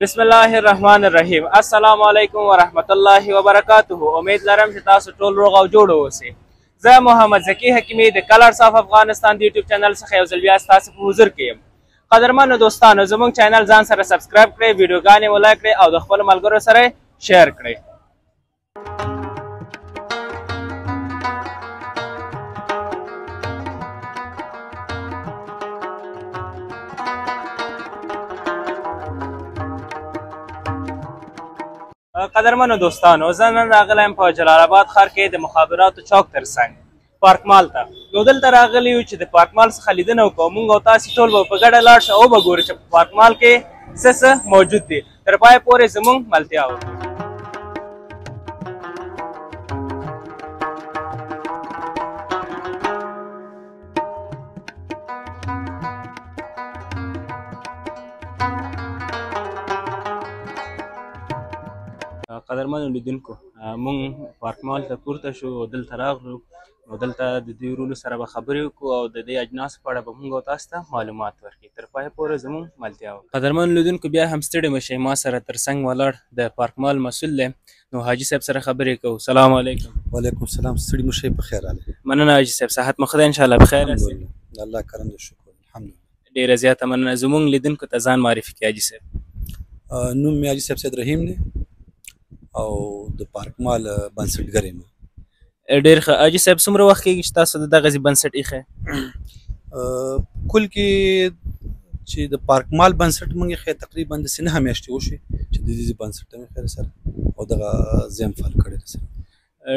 بسم الله الرحمن الرحیم. السلام علیکم ورحمت الله وبرکاته. امید لرم چې تاسو ټول روغ او جوړ اوسئ. زه محمد زکی حکیمی د کلرز اف افغانستان د یوټیوب چینل څخه یو ځل بیا ستاسو په حضور کې یم. قدرمنو دوستانو، زموږ چینل ځان سره سبسکرایب کړئ، ویډیوګانې مو لایک کړئ او د خپلو ملګرو سره شیر کړئ. قدرمنو دوستانو، زه نن راغلی یم په جلال آباد ښار کې د مخابراتو چوک تر څنګ پارک مال ته. نو دلته راغلي یو چې د پارک مال څخه لیدنه وکړو. موږ او تاسې ټول به په ګډه لاړ شو او به ګورو چې په پارک مال کې څه موجود دي. تر پایه پورې زموږ ملتیا وکړو. قدرمنو لیدونکو، موږ پارک مال ته پورته شو او دلته راغلو. نو دلته د دوی ورونو سره به خبرې وکړو او د دې اجناسو په اړه به موږ او تاسو ته معلومات ورکړي. تر پایه پورې زموږ ملتیا وکړئ. قدرمنو لیدونکو، بیا هم ستړي مه شئ، ما سره تر څنګ ولاړ د پارک مال مسؤل دی. نو حاجي صاحب سره خبرې کوو. سلام علیکم. وعلیکم السلام. ستړي مه شئ، په خیر راغلئ. مننه حاجي صاحب، صحت مو ښه دی؟ انشاءالله بخیر یاست؟ الحمدلله، د الله کرم دی، شکر الحمدلله. ډېره زیاته مننه. زموږ لیدونکو ته ځان معرفي کړئ حاجي صاحب. نوم مې حاجي صاحب سید رحیم دی او د پارک مال بنسټګر یم. ډېر ښه. حاجي صاحب، څومره وخت کېږي چې تاسو د دغسې بنسټ ایښی؟ کل کې چې د پارک مال بنسټ موږ ایښی تقریبا داسې 9 میاشتې وشوې چې د دې بنسټ ته مې خیر سره او دغه زه یم فعال کړی دی سره.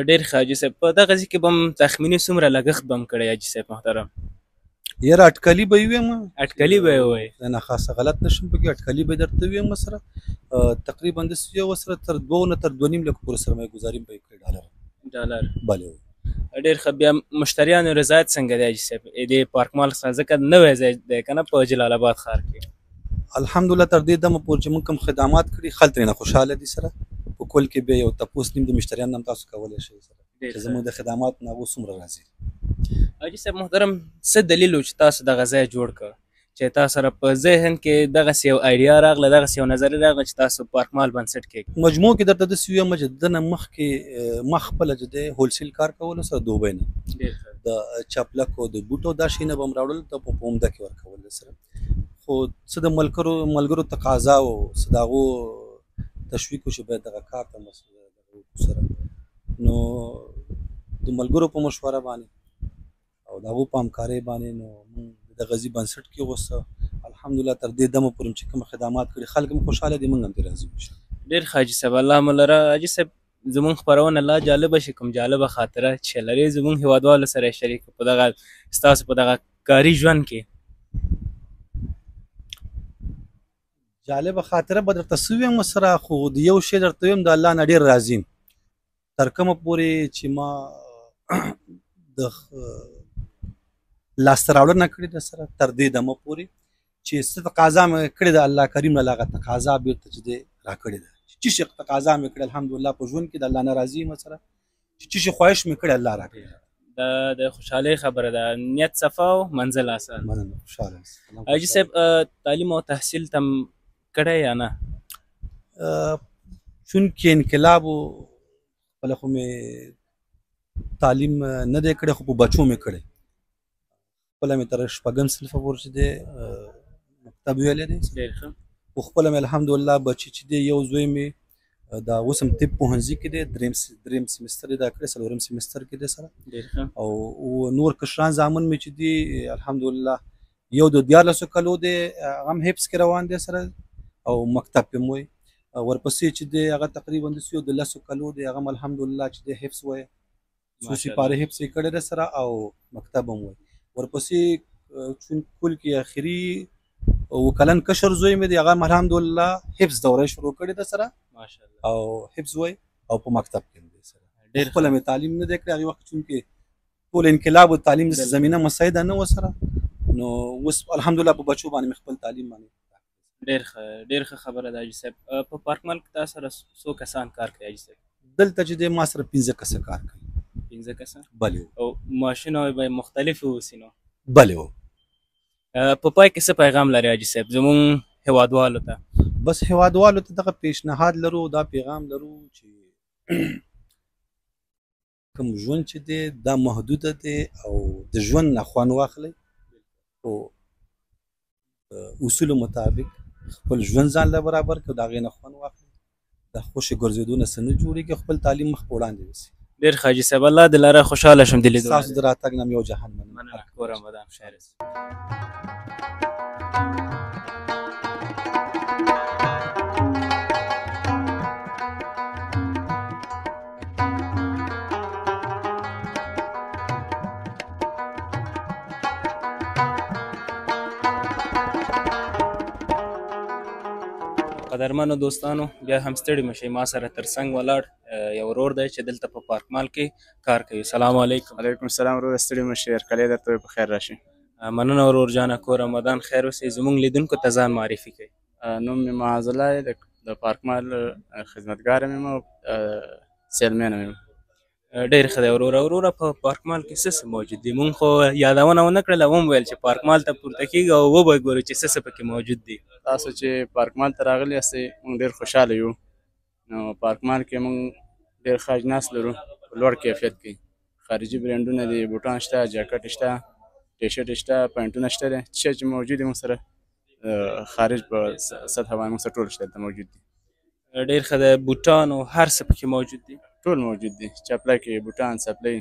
ډېر ښه حاجي صاحب. په دغه ځای کې به هم تخمیني څومره لګښت به هم کړی حاجي صاحب محترم؟ یاره اټکلي به یې ویم. اټکلي به یې ووایې؟ نه خاصه غلط نشم پکې، اټکلي به درته ویم سره تقریبا داسې یو سره تر 2 نه تر 2.5 لک پورې سرمایه ګزاري به یې کړې ډالر. بله. ډېر ښه. بیا مشتریانو رضایت څنګه دی حاجي صاحب دې پارک مال څخه؟ ځکه نوی ځای دی که نه په جلال آباد ښار کې. الحمدلله تر دې دمه پورې چې موږ کوم خدمات کړي خلک ترېنه خوشحاله دي. سره په کل کې بیا یو تپوس نیم د مشتریانو هم تاسو کولی شئ سره چې زموږ د خدماتو نه هغوی څومره راځي. حاجي صاحب محترم، څه دلیل و چې تاسو دغه ځای جوړ کړ، چې تاسو سره په ذهن کې دغسې یو ایډیا راغله، دغسې یو نظریه راغله چې تاسو پارک مال بنسټ کېږدئ؟ مجموع کې درته داسې ویم چې د نه مخکې ما خپله چې دی هولسیل کار کولو سره دوبۍ نه د چپلکو د بوټو دا شیونه به م راوړل ته په عمده کې ورکول سره. خو څه د ملګرو تقاضا و، څه د هغو تشویق و چې باید دغه کار ته وکړو سره. نو د ملګرو په مشوره باندې او د هغو په همکارۍ باندې نو موږ د غزي بنسټ کې اوس الحمدلله تر دې دمه پورې چې کوم خدمات کړي خلک هم خوشحاله دي، موږ هم ترې راضي یو. ډېر ښه حاجي صاحب، الله مو لره. حاجي صاحب، زموږ خپرونه لا جالبه شي، کوم جالبه خاطره چې لرئ زموږ هېوادوالو سره یې شریک په دغه ستاسو په دغه کاري ژوند کې؟ جالبه خاطره به درته څه ویم سره، خو د یو شی درته ویم د الله نه ډېر راضي یم. تر کومه پورې چې ما د لاسته راوړنه کړې ده سره تر دې دمه پورې چې څه تقاضا مې کړې ده الله کریم له هغه تقاضا بیرته چې دی راکړې ده. چې شي تقاضا مې کړې الحمدلله په ژوند کې د الله نه راضي یم سره. چې شي خواهش مې کړې الله راکړې ده. دا د خوشحالۍ خبره ده. نیت صفا او منزل آسان. مننه، خوشحاله اوسئ. حاجي صاحب، تعلیم او تحصیل تم کړی یا نه؟ چونکې انقلاب و خپله خو مې تعلیم نه دی کړی، خو په بچو مې کړی. خپله مې تر 6م صنفه پورې چې دی مکتب ویلی دی. ډېر ښه. خو خپله مې الحمدلله بچي چې دی یو زوی مې دا اوس هم طب پوهنځي کې دی، درېیم سیمستر یې دا کړی، 4م سیمستر کې دی سره. ډېر ښه. او نور کشران زامن مې چې دي الحمدلله یو د 14 کلو دی، هغه هم حفظ کې روان دی سره او مکتب پې م وایي. ورپسې چې دی هغه تقریبا داسې یو د 10 کلو دی، هغه هم الحمدلله چې دی حفظ وایي، څو سپارې حفظ یې کړی دی سره او مکتب هم وایي. ورپسې چون کل کې آخري 7 کلن کشر زوی مې دی، هغه هم الحمدلله حفظ دوره شروع کړې ده سره ماشاءالله او حفظ وایي او په مکتب کې دی سره. ډېر خپله مې تعلیم نه دی کړی هغې وخت چونکې ټول انقلاب او تعلیم داسې زمینه مساعده نه وه سره. نو اوس الحمدلله په بچو باندې مې خپل تعلیم باندې. ډېر ښه، ډېر ښه خبره ده حاجي صاحب. په پارک مال کې تاسو سره څو کسان کار کوي حاجي صاحب؟ دلته چې دی ما سره 15 کسه کار کوي. 15 کسه؟ بلې. او ماشینونه به مختلفې اوسي نو؟ بلې. په پای کې څه پیغام لري حاجي صاحب زموږ هېوادوالو ته؟ بس هیوادوالو ته دغه پیشنهاد لرو، دا پیغام لرو چې کوم ژوند چې دی دا محدوده دی او د ژوند نه خوند واخلئ او اصولو مطابق خپل ژوند ځان له برابر کړو، د هغې نه خوند واخلئ، د خوشې ګرځېدو نه څه نه جوړېږي، خپل تعلیم مخ په وړاندې یوسئ. ډېر ښه حاجي صاحب، الله دې لاره خوشحاله شم د لیدو. ستاسو د راتګ نه یو جهان مننه. کور رمضان خیر. قدرمنو دوستانو، بیا هم ستړي مشئ، ما سره تر څنګ ولاړ یو ورور دی چې دلته په پارک مال کې کار کوي. سلام علیکم. علیکم السلام وروره، ستړي مشئ، هرکلی درته وي، په خیر راشي. مننه ورور جانه، کور رمضان خیر اوسئ. زموږ لیدونکو ته ځان معرفي کوي. نوم مې معاذ الله دی، د پارک مال خدمتګار یم او سیلمین یم. ډېر ښه دی وروره. په پارک مال کې څه څه موجود دي؟ مونږ خو یادونه ونه کړله، وم ویل چې پارک مال ته پورته کېږو او وبه ګورو چې څه څه پکې موجود دي. تاسو چې پارک مال ته راغلي یاستئ، موږ ډېر خوشحاله یو. نو پارک مال کې موږ ډېر ښه اجناس لرو په لوړ کیفیت کې. خارجي برینډونه دي، بوټان شته، جاکټ شته، ټي شرټ شته، پینټونه شته دي. څه چې موجود دي موږ سره خارج په سطحه باندې موږ سره ټول شته، دلته موجود دي. ډېر ښه دی. بوټان او هر څه پکې موجود دي؟ ټول موجود دي، چپلکې، بوټان، څپلۍ،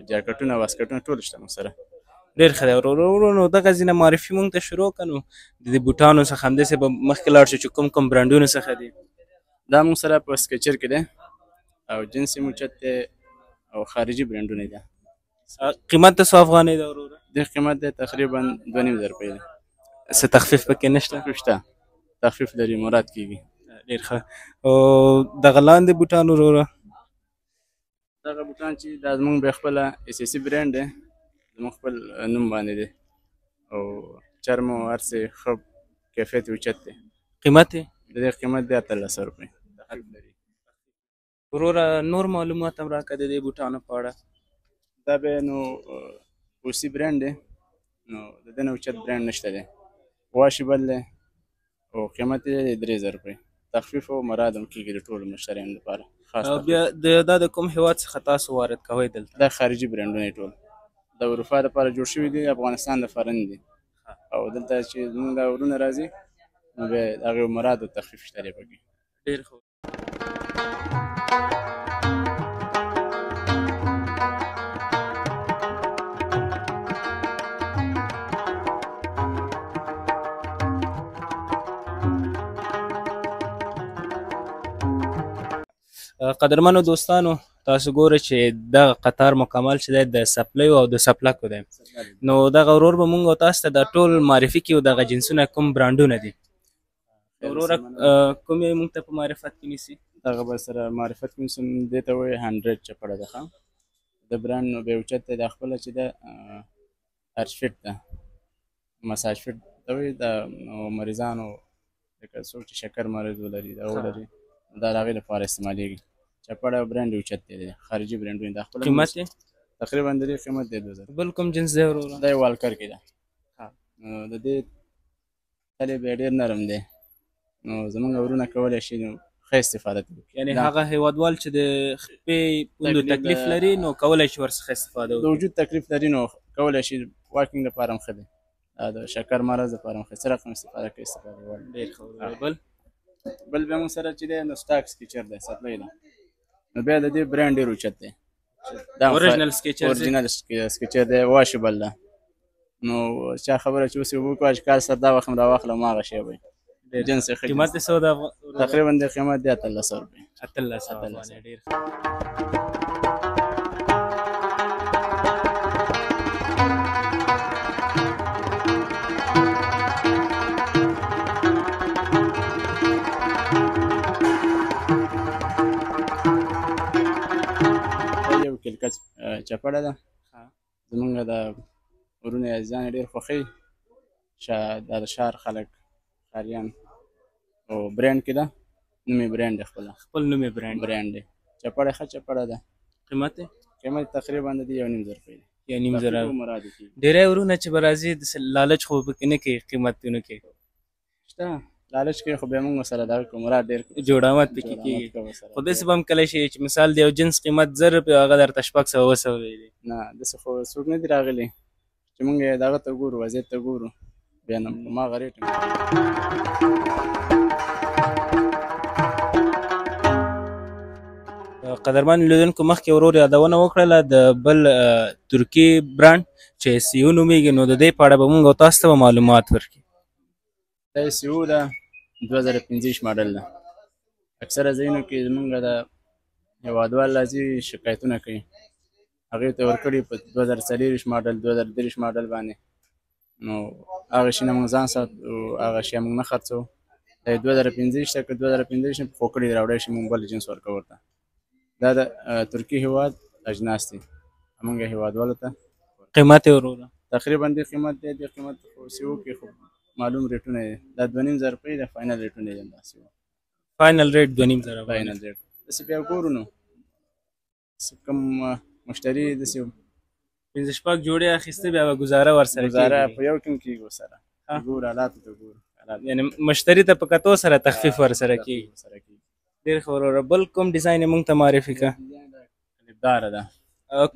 جاکټونه، واسکټونه ټول شته موږ سره. ډېر ښه دی ورور. نو دغه ځینې معرفي مونږ ته شروع کړه. نو د دې بوټانو څخه همداسې به مخکې لاړ شو چې کوم برانډونو څخه دي؟ دا موږ سره په سکیچر کې دی او جنس یې موچت دی او خارجي برانډونه دي. قیمت څو افغانۍ ده وروره؟ د قیمت دی تقریبا 2.5 روپۍ دی. څه تخفیف پکې نشته؟ شته، تخفیف لري، مراد کېږي. ډېر ښه. او دغه لاندې بوټان وروره؟ دغه بوټان چې دا زموږ بیا خپله اساسي برانډ دی، زموږ خپل نوم باندې دی او چرم او هر څه ښه کیفیت اوچت دی. قیمت یې؟ د دې قیمت دی 1800 روپۍ. وروره نور معلومات هم راکړه د دې بوټانو په اړه. دا بیا نو اوسي برانډ دی، نو د دې نه اوچت برانډ نشته دی. واشیبل دی او قیمت یې 3000 روپۍ. تخفیف او مراد هم کېږي د ټولو مشتریانو لپاره. بیا دا د کوم هیواد څخه تاسو وارد کوئ دلته؟ دا خارجي برانډونه ټول د اروپا لپاره جوړ شوي دي، افغانستان لپاره نه دي. او دلته چې زموږ دا ورونه راځي نو بیا د هغې مراد او تخفیف شته دی پکې. ډېر ښه. قدرمنو دوستانو، تاسو ګوره چې دغه قطار مکمل چې دی د سپلیو او د سپلکو دی. نو دغه ورور به مونږ او تاسو ته دا ټول معرفي کړي. دغه جنسونه کوم برانډونه دي وروره؟ کوم یې مونږ ته په معرفت کې نیسي؟ دغه به سره معرفت کې نیسم، دې ته وایي 100 چپړه ده. ښه د برانډ نو بیا اوچت دی. دا خپله چې ده ارشفټ ده، مساج فټ ته وایي. د مریضانو لکه څوک چې شکر مرض ولري، دا ولري، دا د هغې لپاره استعمالېږي. چپړه برانډ اوچت دی، خارجي برانډونه. دا خپله قیمت یې تقریبا د دې قیمت دی 2000. بل کوم جنس دی وروره؟ دا یې والکر کې ده. د دې تلې بیا ډېر نرم دی، نو زموږ ورونه کولی شي نو ښه استفاده کوي. یعنې هغه هیوادوال چې د خپې پوندو تکلیف لري نو کولی شي ورڅخه استفاده وکړي. د وجود تکلیف لري نو کولی شي. واکینګ لپاره هم ښه دی، د شکر مرض لپاره هم ښه. څه رقم استفاده کوي؟ استفاده غواړي. ډېر ښه. بل بیا موږ سره چې دی نو سټاک سکیچر دی، سپلی ده. نو بیا د دې برانډ ډېر اوچت دی. دا اورجینل سکیچر دی. اورجینل سکیچر دی، واشیبل ده. نو چا خبره چې اوس یې وکړه چې کال سر دا وخت هم راواخلم هماغه شی به جنس یې ښه. قیمت یې څو ده؟ تقریبا د قیمت دی 1800 روپۍ. 1800 افغانۍ. ډېر ښه. یو کلکس چپړه ده. زمونږ د ورونه عزیزان ډېر خوښوي. دا د ښار خلک، ښاریان او برانډ کې ده. نوم یې برانډ دی، خپل نوم یې برانډ دی. چپړه ښه چپړه ده. قیمت یې؟ قیمت تقریبا د دې 1.5 روپۍ دی. 1.5 مراد کېږي. ډېری ورونه چې به راځي لالچ خو پکې نه کوي قیمتونو کې؟ شته لالچ کوي خو بیا موږ ورسره دغه کوو مراد ډېر کوو جوړامت پکې کېږي خو داسې به هم کله شي چې مثال د یو جنس قیمت 1000 روپۍ هغه درته 600 اوسه ویلي نه داسې خو څوک نه دي راغلي چې موږ یې دغه ته ګورو وضعیت ته ګورو بیا نه هماغه ریټ قدرمن لیدونکو مخکې ورور یادونه وکړله د بل ترکي برانډ چې سیو نومیږي نو د دې په اړه به موږ او تاسو ته به معلومات ورکړي دا سیو ده 2015 ماډل ده اکثره ځایونو کې زمونږ د هېوادوال راځي شکایتونه کوي هغې ته ورکړي په 2040 ماډل 2030 ماډل باندې نو هغه شي نه موږ ځان ساتو هغه شی موږ نه خرڅوو دا 2015 ته که 2015 نه پخوا کړي دي راوړی شي موږ بل جنس ورکوو ورته دا د ترکي هېواد اجناس دي موږ هېوادوالو ته قیمت یې وروره تقریبا دې قیمت دی دې قیمت خو سیو کې خو معلوم ریټونه دي دا 2500 روپۍ د فاینل ریټونه دي دا سیو فاینل ریټ 2500 فاینل ریټ داسې بیا ګورو نو کوم مشتري داسې 15 شپږ جوړې اخیستې بیا به ګزاره ورسره ګزاره په یو ټیم کېږي ورسره ګورو حالاتو ته ګورو یعنې مشتري ته په کتو سره تخفیف ورسره کېږي ډېر ښه وروره بل کوم ډیزاین یې موږ ته معرفي کړه کلیپداره ده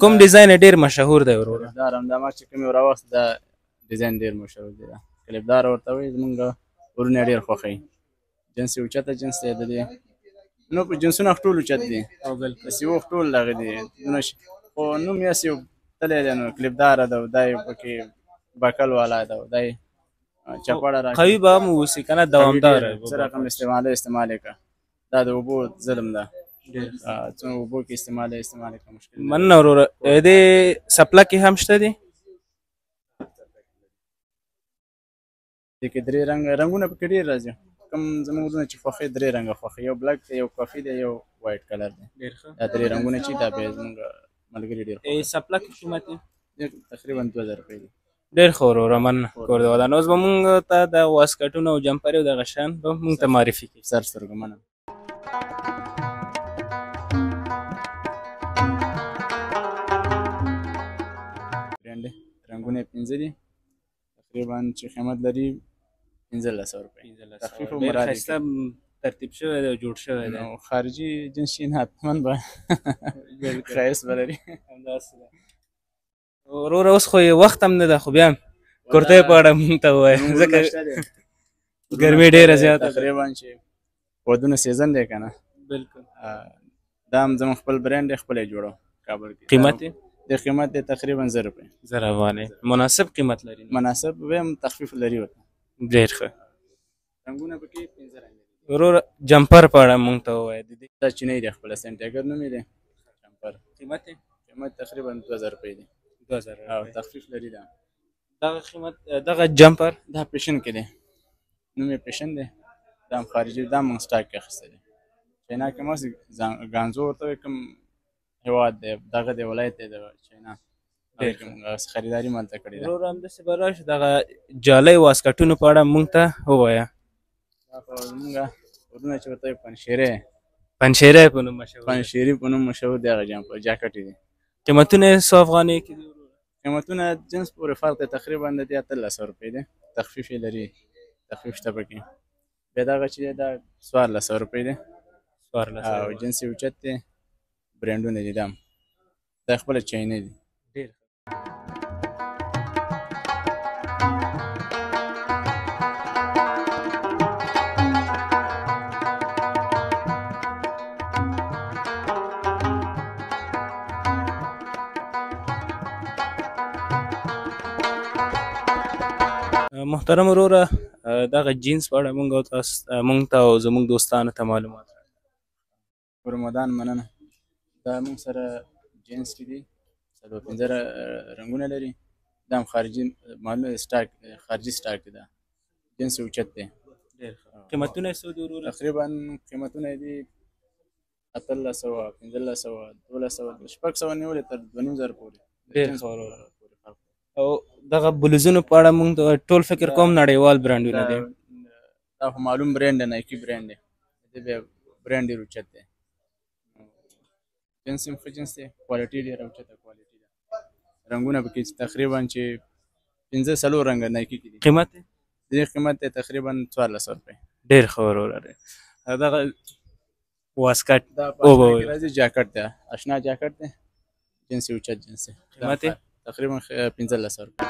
کوم ډیزاین یې ډېر مشهور دی وروره کلیپدار همدا ما چې کوم یې راوست دا ډیزاین ډېر مشهور دی دا کلیپدار ورته وایي زمونږ ورونه یې ډېر خوښوي جنس یې اوچته جنس دی د دې نو په جنسونه ټول اوچت دي سیو ټول دغه دي دونه خو نوم یې سیو تلی دی نو کلیپداره ده دا یې پکې بکل والا ده دا یې چپړه را قوي به هم اوسي که نه دوامداره څه رقم استعمال یې کړه دا د اوبو ظلم ده څومره اوبو کې استعمال یې کړه مشکل مننه وروره دې سپله کې هم شته دي دې کې درې رنګونه پکې ډېر راځي کوم زموږ ورونه چې خوښوي درې رنګه خوښوي یو بلک دی یو کافي دی یو وایټ کلر دی دا درې رنګونه چې دا بیا زموږ ملګري ډېر خوښوي سپله کې قیمت تقریبا 2000 روپۍ دي ډېر ښه وروره مننه کور دې ودان اوس به مونږ ته د واسکټونو او جمپرې او دغه شیان به مونږ ته معرفي کړي سر سترګو مننه برانډ رنګونه 15 دي تقریبا چې قیمت لري 1500 روپۍ تخفیف او مراد ترتیب شوی دی جوړ شوی دی خارجي جنس شي نه حتما به ښایست به لري همداسې ده وروره اوس خو وخت هم نه ده خو بیا هم کورتۍ په اړه مونږ ته ووایه ځکه ګرمي ډېره زیاته تقریبا چې ودونه سیزن دی که نه بلکل دا هم زموږ خپل برانډ دی خپل یې جوړو کابل کې قیمت یې د قیمت دی تقریبا 1000 روپۍ 1000 افغانۍ مناسب قیمت لري مناسب هم تخفیف لري ورته ډېر ښه رنګونه پکې 15 رنګ وروره جمپر په اړه مونږ ته ووایه دا چینی دی خپله سینټیګر نوم یې دی جمپر قیمت یې قیمت تقریبا 2000 روپۍ دی 2000 او تخفیف لري دا دغه قیمت دغه جمپر دا پیشن کې دی نوم یې پیشن دی دا هم خارجي دا هم سټاک کې اخیستی دی چاینا کې ماسې ګانزو ورته وایي کوم هېواد دی دغه دی ولایت دی د چاینا هغې کې مونږ خریداري مالته کړې ده وروره همداسې به راشو دغه جالۍ واسکټونو په اړه مونږ ته ووایه دا خو زمونږ ورونه چې ورته وایي پنشیری پنشیری په نوم مشهور پنشیري په نوم مشهور دی هغه جاکټ دی قیمتونه یې 100 افغانۍ کې دي قیمتونه جنس پورې فرق دی تقریبا د دې 1300 روپۍ دی تخفیف یې لري تخفیف شته پکې بیا دغه چې دی دا 1400 روپۍ دی او جنس یې اوچت دی برانډونه دي دا هم دا خپله چاینه دي ډېر محترم وروره دغه جینس په اړه مونږ ته او زموږ دوستانو ته معلومات رمضان مننه دا موږ سره جینس کې دي 15 رنګونه لري دا هم خارجي معلومه سټاک خارجي سټاک دی دا جنس اوچت دی قیمتونه یې څو دي وروره تقریبا قیمتونه یې دي 1300 1500 1200 شپږ سوه نیولې تر 2500 پورې ډېر ښه وروره او دغه بلوزونو په اړه مونږ ټول فکر کوم نړیوال برانډونه دي دا خو معلوم برانډ دی نایکي برانډ دی د بیا برانډ ډېر اوچت دی جنس هم ښه جنس دی کوالټي ډېره اوچته کوالټي ده رنګونه پکې تقریبا چې 15 رنګه نایکي کې دي قیمت د دې قیمت دی تقریبا 1400 روپۍ ډېر ښه وروره دی. دغه واسکټ دا په اوبه اشنا کې وي. راځي جاکټ دی اشنا جاکټ دی جنس یې اوچت جنس دی قیمت یې؟ تقریبا 1500 روپۍ.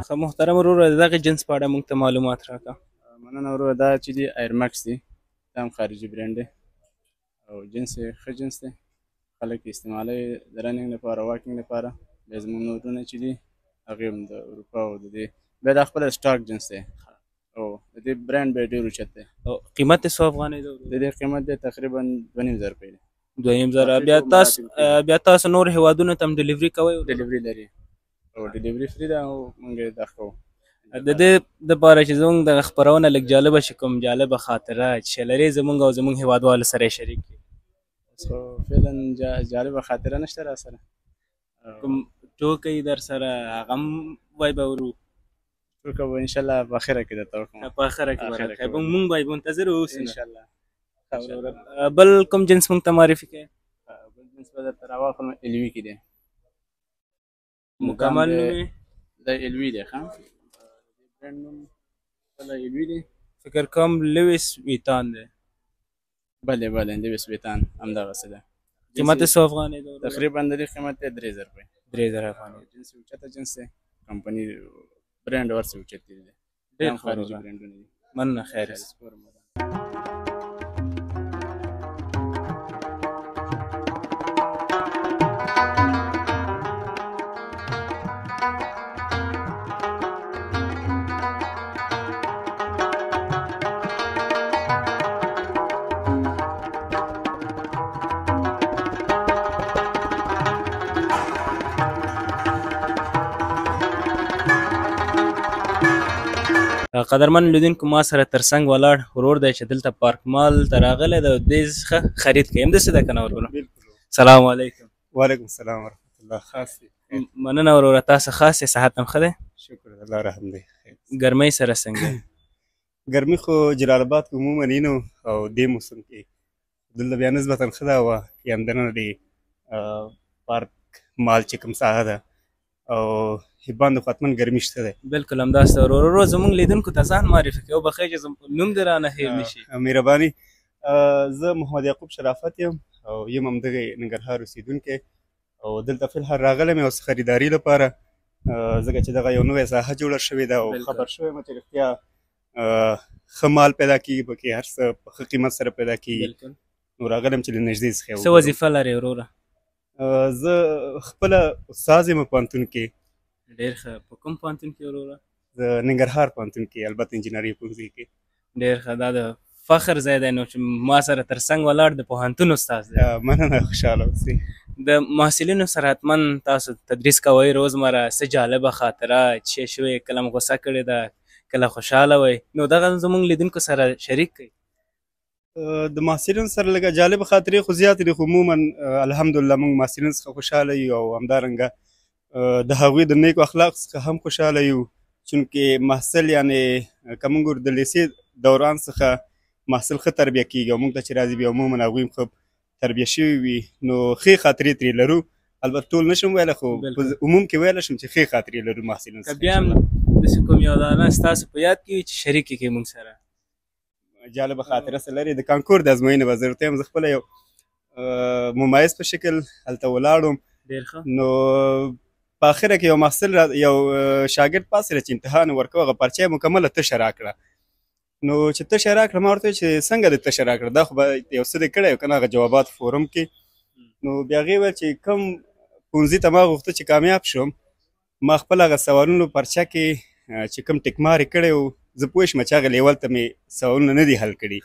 ښه محترم وروره د دغې جنس په اړه موږ ته معلومات راکړه. مننه وروره دا چې دی ایرمکس دی دا هم خارجي برانډ دی او جنس یې ښه جنس دی خلک یې استعمالوي د رننګ لپاره واکینګ لپاره بیا زموږ نورونه چې دي هغې هم د اروپا او د دې بیا دا خپله سټاک جنس دی او د دې برانډ بیا ډېر اوچت دی او قیمت یې 100 افغانۍ دی د دې قیمت دی تقریبا 2500 روپۍ دی. 2000. بیا تاسو نور هیوادونو ته هم ډلیوري کوئ؟ ډلیوري لري او ډلیوري فری ده او موږ یې دا کوو. د دې دپاره چې زموږ دغه خپرونه لږ جالبه شي کوم جالبه خاطره چې لرې زموږ او زموږ هیوادوالو سره یې شریک کړي. خو فعلا جالبه خاطره نشته را سره. کوم ټوکۍ در سره هغه هم وای به ورو ټوکه به انشاءالله په اخره کې درته وکړم. په اخره کې به راکړئ. موږ به منتظر اوسو انشاءالله. بل کوم جنس موږ ته معرفي کړئ؟ بل جنس به درته راواخلم الوي کې دی مکمل نوم یې د الوي دی ښه د برانډ نوم خپله الوي دی فکر کوم لویس ویتان دی. بله بله لویس ویتان همدغسې ده. قیمت یې 100 افغانۍ دی. تقریبا د دې قیمت دی 3000 روپۍ. 3000 افغانۍ. جنس یې اوچته جنس دی کمپنۍ برانډ ورسې اوچت دی. ډېر ښه خارجي برانډونه دي. مننه خیر است. قدرمن لیدونکو ما سره ترڅنګ ولاړ ورور دی چې دلته پارک مال ته راغلی دی او دې څخه خرید کوي. همداسې ده که نه وروره؟ سلام علیکم. وعلیکم السلام ورحمۃ الله. خاص مننه وروره. تاسو خاص یې؟ صحت هم ښه دی؟ شکر الله رحم دی. ګرمۍ سره څنګه؟ ګرمي خو جلال آباد کې عموما اینو او دې موسم کې دلته بیا نسبتا ښه ده هوا یم دننه د پارک مال چې کوم ساحه ده او هیبان خو حتما ګرمي شته دی. بالکل همداسې ده ورورو. زموږ لیدونکو ته ځان معرفي کوي او بخیر چې نوم دې رانه هېر نه شي. مهرباني. زه محمد یعقوب شرافت یم او یم همدغې ننګرهار اوسېدونکی او دلته فی الحال راغلی یم یو څه خریداري لپاره ځکه چې دغه یو نوې ساحه جوړه شوې ده او خبر شوی یم چې رښتیا ښه مال پیدا کېږي پکې هر څه په ښه قیمت سره پیدا کېږي. نو راغلی یم چې له نږدې څخه څه وظیفه لرې وروره؟ زه خپله استاد یم پوهنتون کې. ډېر ښه. په کوم پوهنتون کې وروره؟ د ننګرهار پوهنتون کې البته انجینري پوهنځي کې. ډېر ښه. دا د فخر ځای دی نو چې ما سره ترڅنګ ولاړ د پوهنتون استاد دی. مننه خوشحاله اوسئ. د محصلینو سره حتما تاسو تدریس کوئ روزمره څه جالبه خاطره چې شوې کله م غوسه کړې ده کله خوشحاله وئ نو دغه زموږ لیدونکو سره شریک کړئ. د محصلینو سره لږه جالبه خاطرې خو زیاتې دي خو عموما الحمدلله موږ محصلینو څخه خوشحاله یو او همدارنګه د هغوی د نیکو اخلاق څخه هم خوشحاله یو چونکې محصل یعنې که موږ ګورو د لیسې دوران څخه محصل ښه تربیه کېږي او موږ ته چې راځي بیا عموما هغوی هم ښه تربیه شوي وي نو ښې خاطرې ترې لرو. البته ټول نشم ویلی خو په عموم کې ویلی شم چې ښې خاطرې لرو محصلینو څخه. که بیا هم داسې کوم یادانه ستاسو په یاد کې وي چې شریک یې کړئ موږ سره. جالبه خاطره څه لري د کانکور د ازموینې به زه ورته یم زه خپله یو ممایز په شکل هلته ولاړم. ډېر ښه. نو په اخره کې یو محصل یو شاګرد پاسې چې امتحان ورکوه هغه پرچه یې مکمله تشه راکړه. نو چې تشه راکړه ما ورته ویل چې څنګه دې تشه راکړه دا خو به یو څه دې کړی و که نه هغه جوابات فورم کې. نو بیا هغې ویل چې کوم ښوونځي ته ما غوښته چې کامیاب شم ما خپل هغه سوالونو پرچه کې چې کوم ټکمار یې کړی و زه پوه شم چې هغه لیول ته مې سوالونه نه دي حل کړي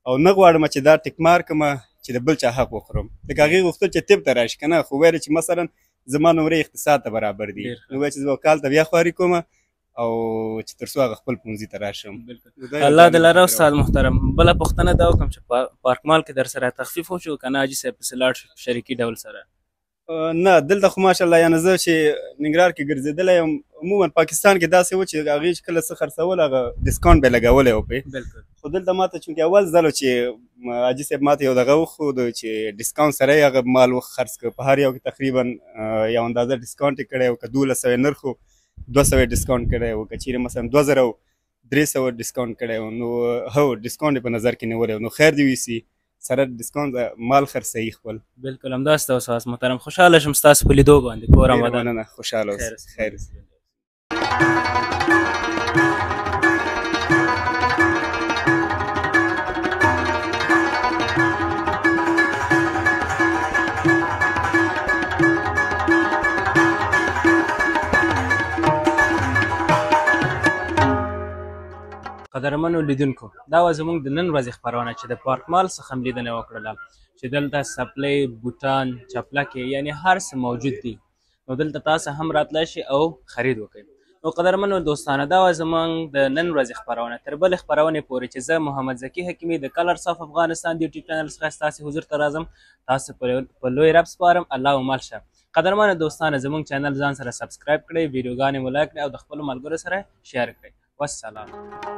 او نه غواړم چې دا ټکمار کړمه چې د بل چا حق وخورم. لکه هغې غوښتل چې طب ته راشي که نه خو ویل چې مثلا زما نمرې اقتصاد ته برابر دي نو وایي چې زه به کال ته بیا خواري کوم او چې تر څو هغه خپل ښوونځي ته راشم. الله دې لره استاد محترم. بله پوښتنه دا وکړم چې پارک مال کې در سره تخفیف وشو که نه حاجي صاحب پسې لاړ شو شریکي ډول سره؟ نه دلته خو ماشاءالله یعنې زه چې ننګرهار کې ګرځېدلی یم عموما پاکستان کې داسې و چې هغې چې کله څه خرڅول هغه ډسکاونټ به یې لګولی و پرې خو دلته ما ته چونکې اول ځل و چې حاجي صاحب ماته یو دغه وښود چې ډسکاونټ سره یې هغه مال خرڅ کړ په هر یو کې تقریبا یو اندازه ډسکاونټ یې کړی و که 1200 یې نرخ و 200 یې ډسکاونټ کړی و که چیرې مثلا 2000 و 300 ډسکاونټ کړی و نو هو ډسکاونټ یې په نظر کې نیولی و نو خیر دې ویسي سره ډسکاونټ مال خرڅوي خپل بالکل همداسې ده استاد محترم خوشحاله شم ستاسو په لیدو باندې کور ډېره آمدن مننه خوشحاله اوسئ خیر اوسئ قدرمنو لیدونکو دا وه زموږ د نن ورځې خپرونه چې د پارک مال څخه هم لیدنه وکړله چې دلته سپلۍ بوټان چپلکې یعنې هر څه موجود دي نو دلته تاسو هم راتلی شئ او خرید وکړئ نو قدرمنو دوستانه دا وه زموږ د نن ورځې خپرونه تر بلې خپرونې پورې چې زه محمد ذکي حکیمي د کلرس اف افغانستان د یوټیوب چینل څخه ستاسې حضور ته راځم تاسو په لوی رب سپارم الله مو مل شه قدرمنو دوستانه زموږ چینل ځان سره سبسکرایب کړئ ویډیوګانې مو لایک کړئ او د خپلو ملګرو سره شیر کړئ والسلام